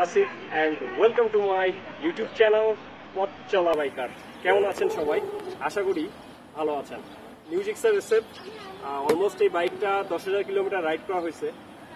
Asif and welcome to my YouTube channel পথ চলা biker. কেমন আছেন সবাই? আশা করি ভালো আছেন। নিউ জিক্সার এসএফ অলমোস্ট এই বাইকটা 10,000 কিলোমিটার রাইড করা হয়েছে।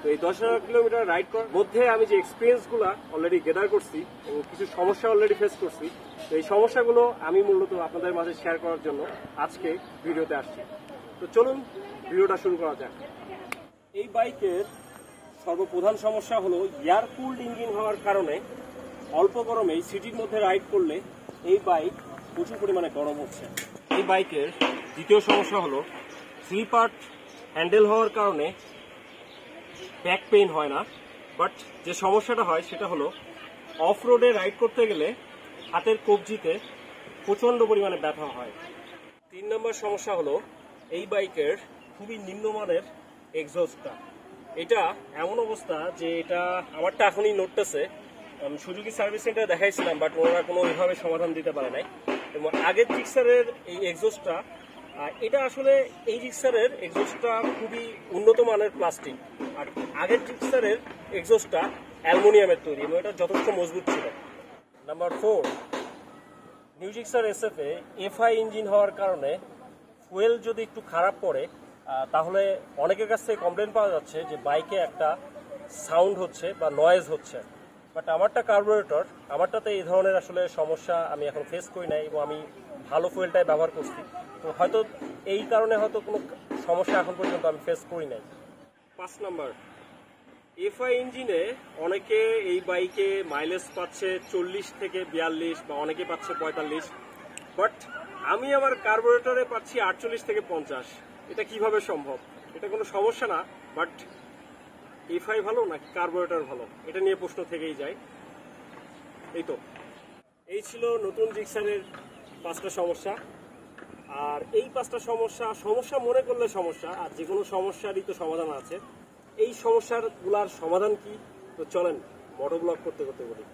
তো এই 10,000 কিলোমিটার রাইড করার মধ্যে আমি যে এক্সপিরিয়েন্সগুলো অলরেডি গেদার করছি এবং কিছু সমস্যা অলরেডি ফেস করছি, তো এই সমস্যাগুলো আমি মূলত আপনাদের মাঝে শেয়ার করার জন্য আজকে ভিডিওতে আসছি। তো চলুন ভিডিওটা শুরু করা যাক। এই বাইকের সর্বপ্রধান সমস্যা হলো এয়ার কুলড ইঞ্জিন হওয়ার কারণে অল্প গরমে সিটির মধ্যে রাইড করলে এই বাইক প্রচুর পরিমাণে গরম হচ্ছে। এই বাইকের দ্বিতীয় সমস্যা হলো 3 পার্ট হ্যান্ডেল হওয়ার কারণে ব্যাক পেইন হয় না, বাট যে সমস্যাটা হয় সেটা হলো অফ রোডে রাইড করতে গেলে হাতের কবজিতে প্রচণ্ড পরিমাণে ব্যথা হয়। 3 নম্বর সমস্যা হলো এই বাইকের খুবই নিম্নমানের এক্সস্টটা। এটা এমন অবস্থা যে এটা আমারটা এখনই নড়তেছে। সুজুকি সার্ভিস সেন্টারে দেখাইছিলাম, বাট ওনারা কোনো ওইভাবে সমাধান দিতে পারে নাই। এবং আগের জিক্সারের এই এক্সস্টটা, এটা আসলে এই জিক্সারের এক্সস্টটা খুবই উন্নত মানের প্লাস্টিক, আর আগের জিক্সারের এক্সস্টটা অ্যালুমিনিয়ামের তৈরি এবং এটা যথেষ্ট মজবুত ছিল। নাম্বার 4, নিউ জিক্সার এসএফ এ এফআই ইঞ্জিন হওয়ার কারণে ফুয়েল যদি একটু খারাপ পড়ে তাহলে অনেকের কাছ থেকে কমপ্লেন পাওয়া যাচ্ছে যে বাইকে একটা সাউন্ড হচ্ছে বা নয়েজ হচ্ছে। বাট আমারটা কার্বোরেটর, আমারটাতে এই ধরনের আসলে সমস্যা আমি এখন ফেস করি নাই এবং আমি ভালো ফুয়েলটাই ব্যবহার করছি। তো হয়তো এই কারণে হয়তো কোনো সমস্যা এখন পর্যন্ত আমি ফেস করি নাই। 5 নাম্বার, এফআই ইঞ্জিনে অনেকে এই বাইকে মাইলেজ পাচ্ছে 40 থেকে 42 বা অনেকে পাচ্ছে 45, বাট আমি আমার কার্বোরেটরে পাচ্ছি 48 থেকে 50। এটা কিভাবে সম্ভব? এটা কোনো সমস্যা না, বাট এফআই ভালো নাকি কার্বোরেটর ভালো, এটা নিয়ে প্রশ্ন থেকেই যায়। এই ছিল নতুন জিক্সারের 5টা সমস্যা। আর এই 5টা সমস্যা মনে করলে সমস্যা, আর যে কোনো সমস্যারই তো সমাধান আছে। এই সমস্যাগুলোর সমাধান কি? তো চলেন মোটোব্লগ করতে বলি।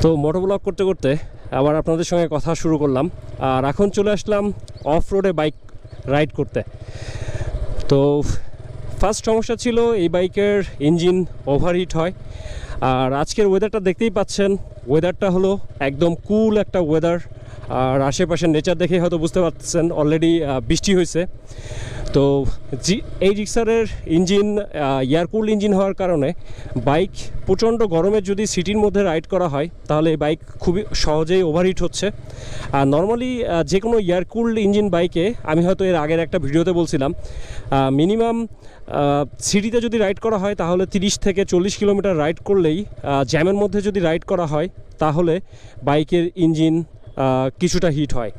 তো মোটোব্লগ করতে করতে আবার আপনাদের সঙ্গে কথা শুরু করলাম, আর এখন চলে আসলাম অফ রোডে বাইক রাইড করতে। তো ফার্স্ট সমস্যা ছিল এই বাইকের ইঞ্জিন ওভারহিট হয়। আর আজকের ওয়েদারটা দেখতেই পাচ্ছেন, ওয়েদারটা হলো একদম কুল একটা ওয়েদার। আর আশেপাশের নেচার দেখে হয়তো বুঝতে পারছেন অলরেডি বৃষ্টি হয়েছে। তো এই জিক্সারের ইঞ্জিন এয়ার কুলড ইঞ্জিন হওয়ার কারণে বাইক প্রচণ্ড গরমে যদি সিটির মধ্যে রাইড করা হয় তাহলে এই বাইক খুবই সহজেই ওভারহিট হচ্ছে। আর নর্মালি যে কোনো এয়ার কুলড ইঞ্জিন বাইকে, আমি হয়তো এর আগের একটা ভিডিওতে বলছিলাম, মিনিমাম সিটিতে যদি রাইড করা হয় তাহলে 30 থেকে 40 কিলোমিটার রাইড করলেই, জ্যামের মধ্যে যদি রাইড করা হয় তাহলে বাইকের ইঞ্জিন কিছুটা হিট হয়।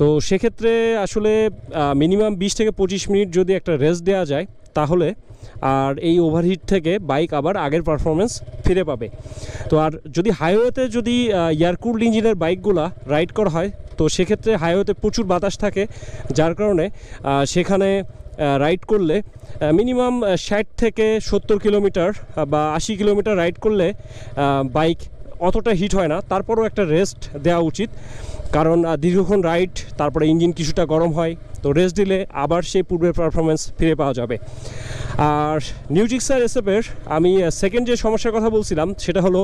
তো সেক্ষেত্রে আসলে মিনিমাম 20 থেকে 25 মিনিট যদি একটা রেস্ট দেওয়া যায় তাহলে আর এই ওভারহিট থেকে বাইক আবার আগের পারফরমেন্স ফিরে পাবে। তো আর যদি হাইওয়েতে যদি এয়ার কুলড ইঞ্জিনের বাইকগুলা রাইড করা হয় তো সেক্ষেত্রে হাইওয়েতে প্রচুর বাতাস থাকে, যার কারণে সেখানে রাইড করলে মিনিমাম 60 থেকে 70 কিলোমিটার বা 80 কিলোমিটার রাইড করলে বাইক অতটা হিট হয় না। তারপরও একটা রেস্ট দেওয়া উচিত, কারণ দীর্ঘক্ষণ রাইড তারপরে ইঞ্জিন কিছুটা গরম হয়, তো রেস্ট দিলে আবার সেই পূর্বের পারফরমেন্স ফিরে পাওয়া যাবে। আর নিউ জিক্সার এসএফের আমি সেকেন্ড যে সমস্যার কথা বলছিলাম সেটা হলো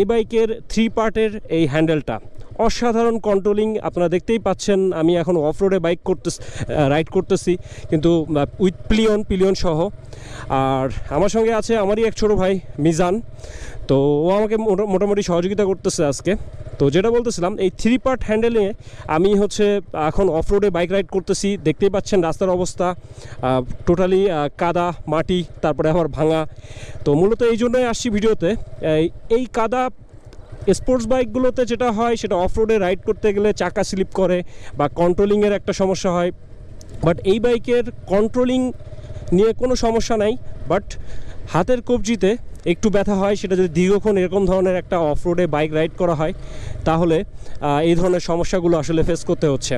এই বাইকের 3 পার্টের এই হ্যান্ডেলটা অসাধারণ কন্ট্রোলিং। আপনারা দেখতেই পাচ্ছেন আমি এখন অফ রোডে রাইড করতেছি, কিন্তু উইথ পিলিয়ন সহ। আর আমার সঙ্গে আছে আমারই এক ছোটো ভাই মিজান, তো ও আমাকে মোটামুটি সহযোগিতা করতেছে আজকে। তো যেটা বলতেছিলাম, এই 3 পার্ট হ্যান্ডেলে আমি এখন অফ রোডে বাইক রাইড করতেছি। দেখতেই পাচ্ছেন রাস্তার অবস্থা টোটালি কাদা মাটি, তারপরে আবার ভাঙা। তো মূলত এই জন্যই আসছি ভিডিওতে। এই কাদা স্পোর্টস বাইকগুলোতে যেটা হয় সেটা অফ রোডে রাইড করতে গেলে চাকা স্লিপ করে বা কন্ট্রোলিংয়ের একটা সমস্যা হয়, বাট এই বাইকের কন্ট্রোলিং নিয়ে কোনো সমস্যা নাই, বাট হাতের কবজিতে একটু ব্যথা হয়। সেটা যদি দীর্ঘক্ষণ এরকম ধরনের একটা অফ রোডে বাইক রাইড করা হয় তাহলে এই ধরনের সমস্যাগুলো আসলে ফেস করতে হচ্ছে।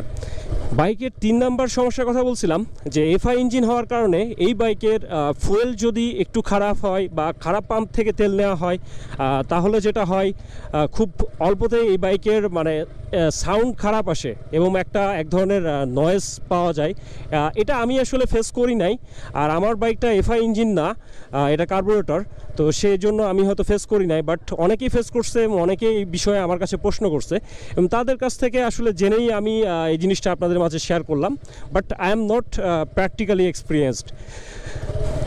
বাইকের 3 নাম্বার সমস্যার কথা বলছিলাম, যে এফআই ইঞ্জিন হওয়ার কারণে এই বাইকের ফুয়েল যদি একটু খারাপ হয় বা খারাপ পাম্প থেকে তেল নেওয়া হয় তাহলে যেটা হয় খুব অল্পতেই এই বাইকের সাউন্ড খারাপ আসে এবং এক ধরনের নয়েজ পাওয়া যায়, এটা আমি আসলে ফেস করি নাই। আর আমার বাইকটা এফআই ইঞ্জিন না, এটা কার্বোরেটর, তো সেই জন্য আমি হয়তো ফেস করি নাই, বাট অনেকেই ফেস করছে এবং অনেকেই এই বিষয়ে আমার কাছে প্রশ্ন করছে এবং তাদের কাছ থেকে আসলে জেনেই আমি এই জিনিসটা আপনাদের মাঝে শেয়ার করলাম। But I am not practically experienced.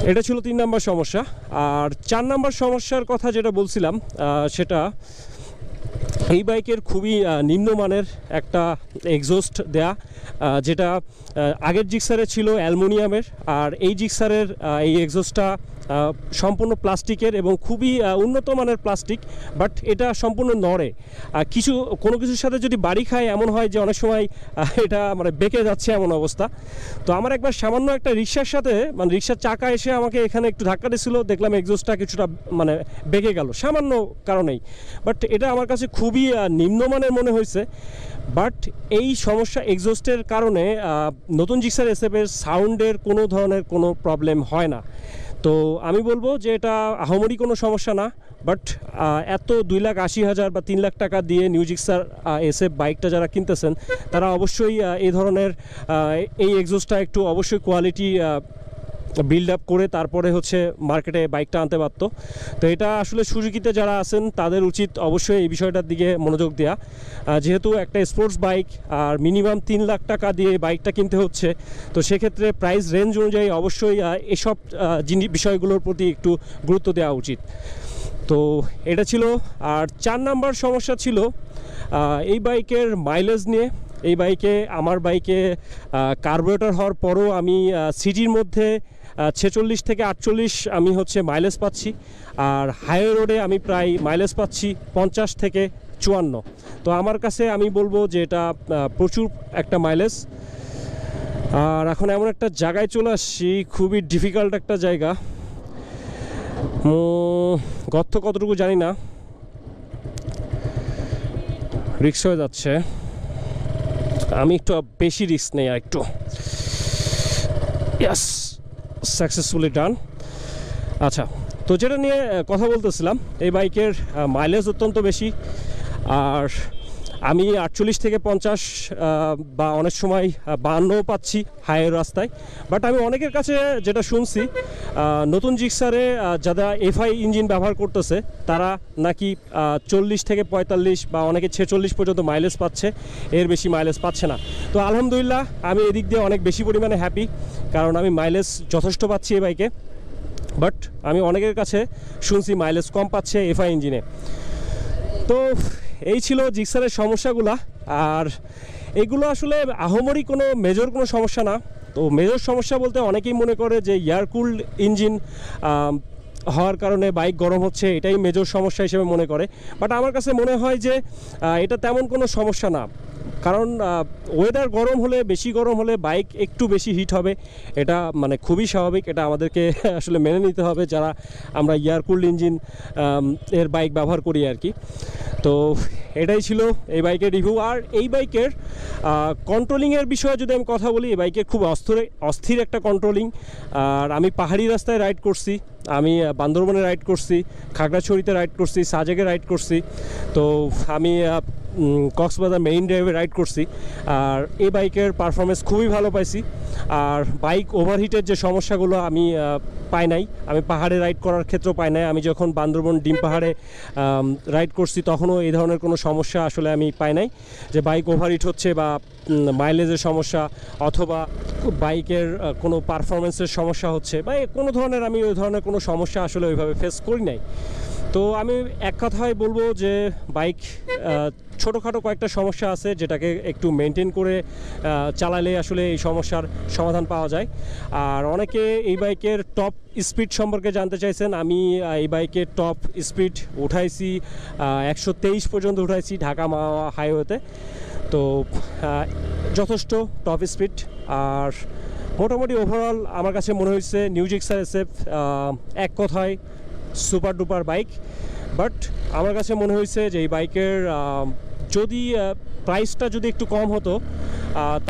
এটা ছিল 3 নম্বর সমস্যা। আর 4 নম্বর সমস্যার কথা যেটা বলছিলাম, সেটা এই বাইকের খুবই নিম্নমানের একটা এক্সস্ট দেয়া, যেটা আগের জিক্সারে ছিল অ্যালুমিনিয়ামের, আর এই জিক্সারের এই এক্সস্টটা সম্পূর্ণ প্লাস্টিকের এবং খুবই উন্নত মানের প্লাস্টিক, বাট এটা সম্পূর্ণ নড়ে। কোনো কিছুর সাথে যদি বাড়ি খায় এমন হয় যে অনেক সময় এটা মানে বেঁকে যাচ্ছে এমন অবস্থা। তো আমার একবার সামান্য একটা রিক্সার সাথে, মানে রিক্সার চাকা এসে আমাকে এখানে একটু ধাক্কা দিয়েছিল, দেখলাম এক্সস্টটা কিছুটা মানে বেঁকে গেল সামান্য কারণেই। বাট এটা আমার কাছে খুবই নিম্নমানের মনে হয়েছে। বাট এই সমস্যা এক্সস্টের কারণে নতুন জিক্সার এসএফের সাউন্ডের কোনো ধরনের কোনো প্রবলেম হয় না। তো আমি বলবো যে এটা আহামরি কোনো সমস্যা না। বাট এত 2,80,000 বা 3 লাখ টাকা দিয়ে নিউ জিক্সার এসএফ বাইকটা যারা কিনতেছেন, তারা অবশ্যই এই ধরনের এই এক্সস্টটা একটু অবশ্যই কোয়ালিটি বিল্ড আপ করে তারপরে হচ্ছে মার্কেটে বাইকটা আনতে পারত। তো এটা আসলে সুজুকিতে যারা আছেন তাদের উচিত অবশ্যই এই বিষয়টার দিকে মনোযোগ দেওয়া, যেহেতু একটা স্পোর্টস বাইক আর মিনিমাম 3 লাখ টাকা দিয়ে বাইকটা কিনতে হচ্ছে, তো সেক্ষেত্রে প্রাইস রেঞ্জ অনুযায়ী অবশ্যই এসব বিষয়গুলোর প্রতি একটু গুরুত্ব দেওয়া উচিত। তো এটা ছিল। আর 4 নাম্বার সমস্যা ছিল এই বাইকের মাইলেজ নিয়ে। এই আমার বাইকে কার্বোরেটর হওয়ার পরও আমি সিটির মধ্যে 46 থেকে 48 আমি হচ্ছে মাইলেজ পাচ্ছি, আর হাইওয়ে রোডে আমি প্রায় মাইলেজ পাচ্ছি 50 থেকে 54। তো আমার কাছে আমি বলবো যে এটা প্রচুর একটা মাইলেজ। আর এখন এমন একটা জায়গায় চলে আসছি, খুবই ডিফিকাল্ট একটা জায়গা, গর্ত কতটুকু জানি না, রিস্ক হয়ে যাচ্ছে। আমি একটু বেশি রিস্ক নেই, আর একটু। ইয়াস, সাকসেসফুলি ডান। আচ্ছা, তো যেটা নিয়ে কথা বলতেছিলাম, এই বাইকের মাইলেজ অত্যন্ত বেশি, আর আমি 48 থেকে 50 বা অনেক সময় 52 পাচ্ছি হাইওয়ে রাস্তায়। বাট আমি অনেকের কাছে যেটা শুনছি, নতুন জিক্সারে যারা এফআই ইঞ্জিন ব্যবহার করতেছে তারা নাকি 40 থেকে 45 বা অনেকে 46 পর্যন্ত মাইলেজ পাচ্ছে, এর বেশি মাইলেজ পাচ্ছে না। তো আলহামদুলিল্লাহ আমি এদিক দিয়ে অনেক বেশি পরিমাণে হ্যাপি, কারণ আমি মাইলেজ যথেষ্ট পাচ্ছি এই বাইকে। বাট আমি অনেকের কাছে শুনছি মাইলেজ কম পাচ্ছে এফআই ইঞ্জিনে। তো এই ছিল জিক্সারের সমস্যাগুলা। আর এগুলো আসলে আহামরি কোনো মেজর কোনো সমস্যা না। তো মেজর সমস্যা বলতে অনেকেই মনে করে যে এয়ার কুলড ইঞ্জিন হওয়ার কারণে বাইক গরম হচ্ছে, এটাই মেজর সমস্যা হিসেবে মনে করে। বাট আমার কাছে মনে হয় যে এটা তেমন কোনো সমস্যা না, কারণ ওয়েদার গরম হলে, বেশি গরম হলে বাইক একটু বেশি হিট হবে, এটা মানে খুবই স্বাভাবিক। এটা আমাদেরকে আসলে মেনে নিতে হবে যারা আমরা এয়ার কুলড ইঞ্জিন এর বাইক ব্যবহার করি আর কি। তো এটাই ছিল এই বাইকের রিভিউ। আর এই বাইকের কন্ট্রোলিংয়ের বিষয়ে যদি আমি কথা বলি, এই বাইকের খুব অস্থির একটা কন্ট্রোলিং। আর আমি পাহাড়ি রাস্তায় রাইড করছি, আমি বান্দরবনে রাইড করছি, খাগড়াছড়িতে রাইড করছি, সাজেকে রাইড করছি, তো আমি কক্সবাজার মেইন ড্রাইভে রাইড করছি। আর এই বাইকের পারফরমেন্স খুবই ভালো পাইছি। আর বাইক ওভারহিটের যে সমস্যাগুলো আমি পাই নাই, আমি পাহাড়ে রাইড করার ক্ষেত্রেও পাই নাই। আমি যখন বান্দরবন ডিম পাহাড়ে রাইড করছি তখনও এই ধরনের কোনো সমস্যা আসলে আমি পাই নাই, যে বাইক ওভারহিট হচ্ছে বা মাইলেজের সমস্যা অথবা বাইকের কোনো পারফরমেন্সের সমস্যা হচ্ছে বা কোনো ধরনের, আমি ওই ধরনের কোনো সমস্যা আসলে ওইভাবে ফেস করি নাই। তো আমি এক কথায় বলবো যে বাইক ছোটোখাটো কয়েকটা সমস্যা আছে, যেটাকে একটু মেনটেন করে চালালে আসলে এই সমস্যার সমাধান পাওয়া যায়। আর অনেকে এই বাইকের টপ স্পিড সম্পর্কে জানতে চাইছেন। আমি এই বাইকের টপ স্পিড উঠাইছি 123 পর্যন্ত উঠাইছি ঢাকা মাওয়া হাইওয়েতে। তো যথেষ্ট টপ স্পিড। আর মোটামুটি ওভারঅল আমার কাছে মনে হয়েছে নিউ জিক্সার এসএফ এক কথায় সুপার ডুপার বাইক। বাট আমার কাছে মনে হয়েছে যে এই বাইকের যদি প্রাইসটা যদি একটু কম হতো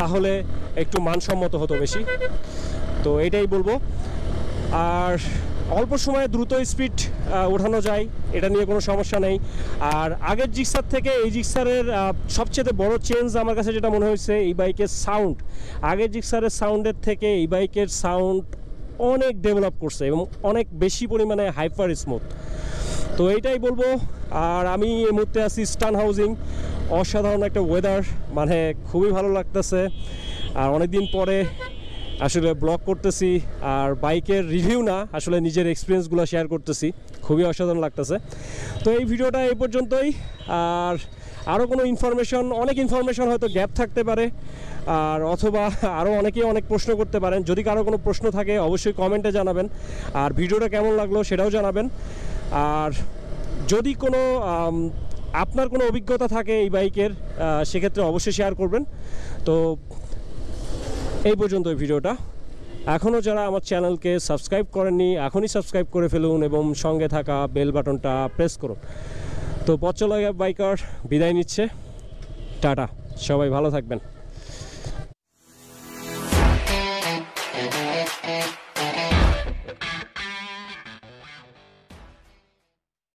তাহলে একটু মানসম্মত হতো বেশি। তো এটাই বলবো। আর অল্প সময়ে দ্রুত স্পিড ওঠানো যায়, এটা নিয়ে কোনো সমস্যা নেই। আর আগের জিক্সার থেকে এই জিক্সারের সবচেয়ে বড় চেঞ্জ আমার কাছে যেটা মনে হয়েছে, এই বাইকের সাউন্ড। আগের জিক্সারের সাউন্ডের থেকে এই বাইকের সাউন্ড অনেক ডেভেলপ করছে এবং অনেক বেশি পরিমাণে হাইপার স্মুথ। তো এইটাই বলবো। আর আমি এই মুহূর্তে আছি স্টান হাউজিং, অসাধারণ একটা ওয়েদার, মানে খুবই ভালো লাগতেছে। আর অনেক দিন পরে আসলে ব্লগ করতেছি, আর বাইকের রিভিউ না, আসলে নিজের এক্সপিরিয়েন্সগুলো শেয়ার করতেছি, খুবই অসাধারণ লাগতেছে। তো এই ভিডিওটা এই পর্যন্তই। আর আরও কোনো ইনফরমেশন, অনেক ইনফরমেশন হয়তো গ্যাপ থাকতে পারে, আর অথবা আরও অনেকেই অনেক প্রশ্ন করতে পারেন। যদি কারো কোনো প্রশ্ন থাকে অবশ্যই কমেন্টে জানাবেন, আর ভিডিওটা কেমন লাগলো সেটাও জানাবেন। আর যদি কোনো আপনার কোনো অভিজ্ঞতা থাকে এই বাইকের, সেক্ষেত্রে অবশ্যই শেয়ার করবেন। তো এই পর্যন্ত এই ভিডিওটা। এখনও যারা আমার চ্যানেলকে সাবস্ক্রাইব করেননি, এখনই সাবস্ক্রাইব করে ফেলুন এবং সঙ্গে থাকা বেল বাটনটা প্রেস করুন। তো পথ চলা বাইকার বিদায় নিচ্ছে, টাটা, সবাই ভালো থাকবেন।